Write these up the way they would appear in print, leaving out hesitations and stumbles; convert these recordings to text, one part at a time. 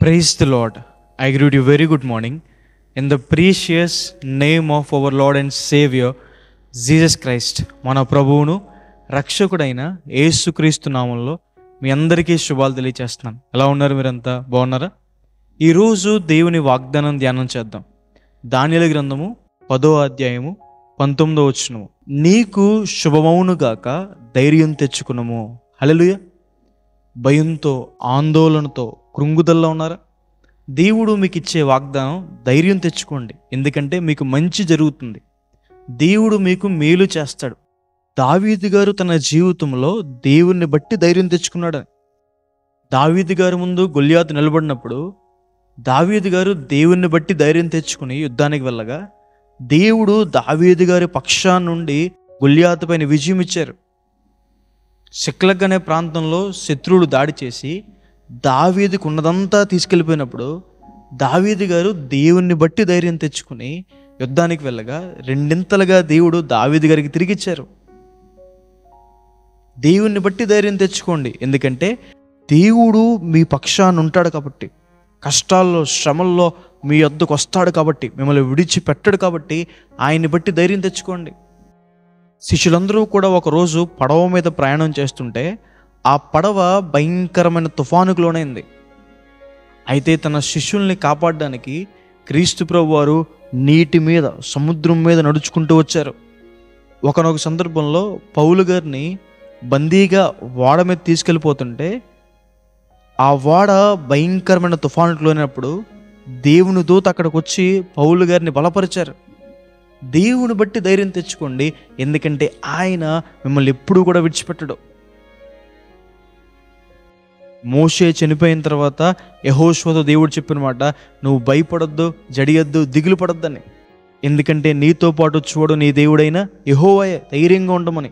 Praise the Lord. I greet you very good morning in the precious name of our Lord and Savior Jesus Christ. మన ప్రభువును రక్షకుడైన యేసుక్రీస్తు నామంలో మీ అందరికీ శుభాలు తెలియచేస్తున్నాను. ఎలా ఉన్నారు? మీరంతా బాగున్నారా? ఈరోజు దేవుని వాగ్దానం ధ్యానం చేద్దాం. దానియేలు గ్రంథము 10వ అధ్యాయము 19వ వచనము. నీకు శుభమవును గాక, ధైర్యం తెచ్చుకునము. హల్లెలూయా. భయంతో, ఆందోళనతో, కృంగుదల్లో ఉన్నారా? దేవుడు మీకు ఇచ్చే వాగ్దానం, ధైర్యం తెచ్చుకోండి, ఎందుకంటే మీకు మంచి జరుగుతుంది. దేవుడు మీకు మేలు చేస్తాడు. దావీదు గారు తన జీవితంలో దేవుణ్ణి బట్టి ధైర్యం తెచ్చుకున్నాడు. దావీదు గారి ముందు గొల్యాతు నిలబడినప్పుడు దావీదు గారు దేవుణ్ణి బట్టి ధైర్యం తెచ్చుకుని యుద్ధానికి వెళ్ళగా దేవుడు దావీదు గారి పక్షాన నుండి గొల్యాతు పైన విజయం ఇచ్చారు. సిక్లగ్ అనే ప్రాంతంలో శత్రువులు దాడి చేసి దావీదుకు ఉన్నదంతా తీసుకెళ్ళిపోయినప్పుడు దావీదు గారు దేవుణ్ణి బట్టి ధైర్యం తెచ్చుకుని యుద్ధానికి వెళ్ళగా రెండింతలుగా దేవుడు దావీదు గారికి తిరిగిచ్చారు. దేవుణ్ణి బట్టి ధైర్యం తెచ్చుకోండి, ఎందుకంటే దేవుడు మీ పక్షాన ఉంటాడు కాబట్టి, కష్టాల్లో శ్రమల్లో మీ వద్దకు వస్తాడు కాబట్టి, మిమ్మల్ని విడిచిపెట్టడు కాబట్టి ఆయన్ని బట్టి ధైర్యం తెచ్చుకోండి. శిష్యులందరూ కూడా ఒకరోజు పడవ మీద ప్రయాణం చేస్తుంటే ఆ పడవ భయంకరమైన తుఫానుకు లోనైంది. అయితే తన శిష్యుల్ని కాపాడడానికి క్రీస్తు ప్రభు వారు నీటి మీద, సముద్రం మీద నడుచుకుంటూ వచ్చారు. ఒకనొక సందర్భంలో పౌలు గారిని బందీగా ఓడ మీద తీసుకెళ్ళిపోతుంటే ఆ ఓడ భయంకరమైన తుఫానుకు లోనప్పుడు దేవుని దూత అక్కడికి వచ్చి పౌలు గారిని బలపరిచారు. దేవుని బట్టి ధైర్యం తెచ్చుకోండి, ఎందుకంటే ఆయన మిమ్మల్ని ఎప్పుడూ కూడా విడిచిపెట్టడు. మోషే చనిపోయిన తర్వాత యెహోషువతో దేవుడు చెప్పిన మాట, నువ్వు భయపడొద్దు, జడియొద్దు, దిగులు పడొద్దని, ఎందుకంటే నీతో పాటు చూడు నీ దేవుడైన యెహోవాయే, ధైర్యంగా ఉండమని.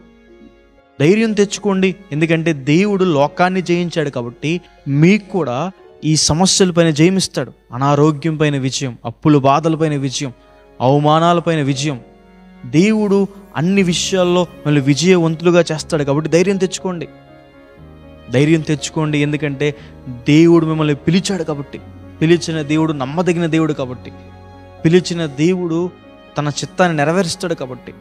ధైర్యం తెచ్చుకోండి, ఎందుకంటే దేవుడు లోకాన్ని జయించాడు కాబట్టి మీకు కూడా ఈ సమస్యలపైన జయమిస్తాడు. అనారోగ్యం పైన విజయం, అప్పుల బాధలపైన విజయం, అవమానాలపైన విజయం. దేవుడు అన్ని విషయాల్లో మళ్ళీ విజయవంతులుగా చేస్తాడు కాబట్టి ధైర్యం తెచ్చుకోండి. ధైర్యం తెచ్చుకోండి, ఎందుకంటే దేవుడు మిమ్మల్ని పిలిచాడు కాబట్టి, పిలిచిన దేవుడు నమ్మదగిన దేవుడు కాబట్టి, పిలిచిన దేవుడు తన చిత్తాన్ని నెరవేరుస్తాడు కాబట్టి.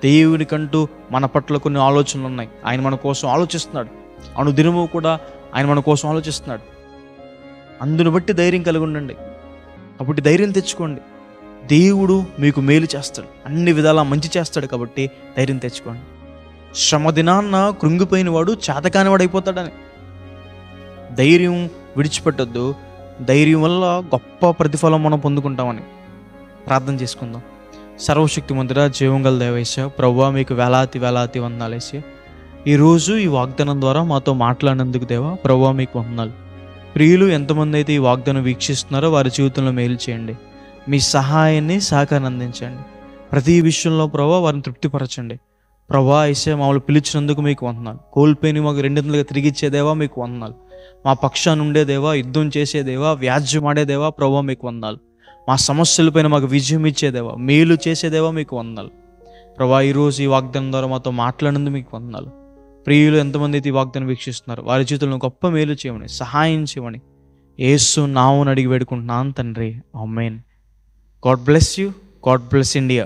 దేవునికంటూ మన పట్ల కొన్ని ఆలోచనలు ఉన్నాయి. ఆయన మన కోసం ఆలోచిస్తున్నాడు. అనుదినము కూడా ఆయన మన కోసం ఆలోచిస్తున్నాడు. అందును బట్టి ధైర్యం కలిగి ఉండండి. కాబట్టి ధైర్యం తెచ్చుకోండి. దేవుడు మీకు మేలు చేస్తాడు, అన్ని విధాలా మంచి చేస్తాడు కాబట్టి ధైర్యం తెచ్చుకోండి. శ్రమ దినాన్న కృంగిపోయిన వాడు చేతకానివాడు అయిపోతాడని. ధైర్యం విడిచిపెట్టొద్దు. ధైర్యం వల్ల గొప్ప ప్రతిఫలం మనం పొందుకుంటామని ప్రార్థన చేసుకుందాం. సర్వశక్తిమంతుడా, జీవంగల దేవేశ, ప్రభువా మీకు వేలాతి వేలాతి వందనాలేసే. ఈరోజు ఈ వాగ్దానం ద్వారా మాతో మాట్లాడినందుకు దేవా, ప్రభువా మీకు వందనాలు. ప్రియులు ఎంతమంది అయితే ఈ వాగ్దానం వీక్షిస్తున్నారో వారి జీవితంలో మేలు చేయండి. మీ సహాయాన్ని, సహకారాన్ని అందించండి. ప్రతి విషయంలో ప్రభువా వారిని తృప్తిపరచండి. ప్రభువా యేసయ్య, మమ్మల్ని పిలిచినందుకు మీకు వందనాలు. కోల్పోయిన మాకు రెండింతలుగా తిరిగి ఇచ్చేదేవా మీకు వందనాలు. మా పక్షాన ఉండేదేవా, యుద్ధం చేసేదేవా, వ్యాజ్యం ఆడేదేవా, ప్రభువా మీకు వందనాలు. మా సమస్యలపైన మాకు విజయం ఇచ్చేదేవా, మేలు చేసేదేవా మీకు వందనాలు. ప్రభువా ఈరోజు ఈ వాగ్దానం ద్వారా మాతో మాట్లాడినందుకు మీకు వందనాలు. ప్రియులు ఎంతమంది అయితే ఈ వాగ్దానం వీక్షిస్తున్నారు వారి జీవితంలో గొప్ప మేలు చేయమని, సహాయం చేయమని యేసు నామమున అడిగి వేడుకుంటున్నాను తండ్రి, ఆమేన్. God bless you. God bless India.